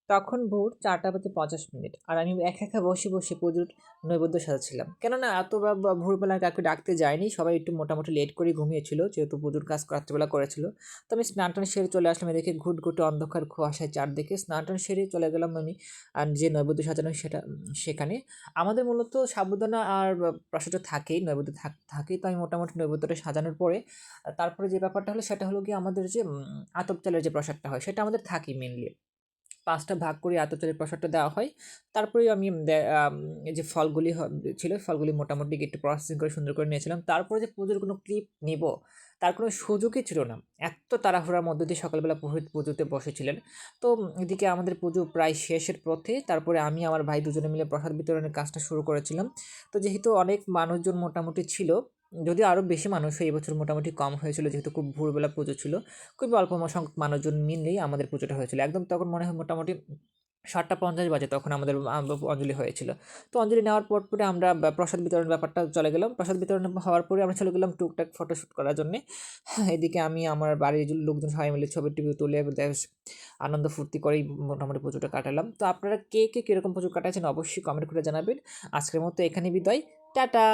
তখন ভোর 4:50 আর আমি একা বসে বসে পুজোর নৈবেদ্য সাজাচ্ছিলাম। কেননা এত ভোরবেলা কাউকে ডাকতে যায়নি, সবাই একটু মোটামুটি লেট করে ঘুমিয়েছিল, যেহেতু পুজোর কাজ রাত্রিবেলা করেছিল। তো আমি স্নান টান সেরে চলে আসলাম, এদিকে ঘুটঘুটে অন্ধকার কুয়াশায় চারদিকে। স্নান টান সেরে চলে গেলাম আমি আর যে নৈবেদ্য সাজানো সেখানে। আমাদের মূলত সাবুদানা আর প্রসাদটা থাকেই, নৈবেদ্য থাকেই। তো আমি মোটামুটি নৈবেদ্যটা সাজানোর পরে তারপরে যে ব্যাপারটা হলো সেটা হলো কি, আমাদের যে আতপ চালের যে প্রসাদটা হয় সেটা আমাদের থাকেই মেনলি। ৫টা ভাগ করে আতপ চালের প্রসাদটা দেওয়া হয়। তারপরেই আমি যে ফলগুলি ছিল, ফলগুলি মোটামুটি একটু প্রসেসিং করে সুন্দর করে নিয়েছিলাম। তারপরে যে পুজোর কোনো ক্লিপ নেব, তার কোনো সুযোগই ছিল না। এত তাড়াহুড়ার মধ্য দিয়ে সকালবেলা পুরোহিত পুজোতে বসেছিলেন। তো এদিকে আমাদের পুজো প্রায় শেষের পথে। তারপরে আমি আমার ভাই দুজনে মিলে প্রসাদ বিতরণের কাজটা শুরু করেছিলাম। তো যেহেতু অনেক মানুষজন মোটামুটি ছিল, যদিও আরও বেশি মানুষ এই বছর মোটামুটি কম হয়েছিল, যেহেতু খুব ভোরবেলা পুজো ছিল, খুবই অল্প সংখ্যক মানুষজন মিললেই আমাদের পুজোটা হয়েছিল। একদম তখন মনে হয় মোটামুটি 7:50 বাজে, তখন আমাদের অঞ্জলি হয়েছিল। তো অঞ্জলি নেওয়ার পরে আমরা প্রসাদ বিতরণ ব্যাপারটা চলে গেলাম। প্রসাদ বিতরণ হওয়ার পরে আমরা চলে গেলাম টুকটাক ফটোশ্যুট করার জন্যে। এদিকে আমি আমার বাড়ির লোকজন সবাই মিলে ছবি টবি তুলে বেশ আনন্দ ফুর্তি করেই মোটামুটি পুজোটা কাটালাম। তো আপনারা কে কে কীরকম পুজো কাটাচ্ছেন অবশ্যই কমেন্ট করে জানাবেন। আজকের মতো এখানে বিদায়, টাটা।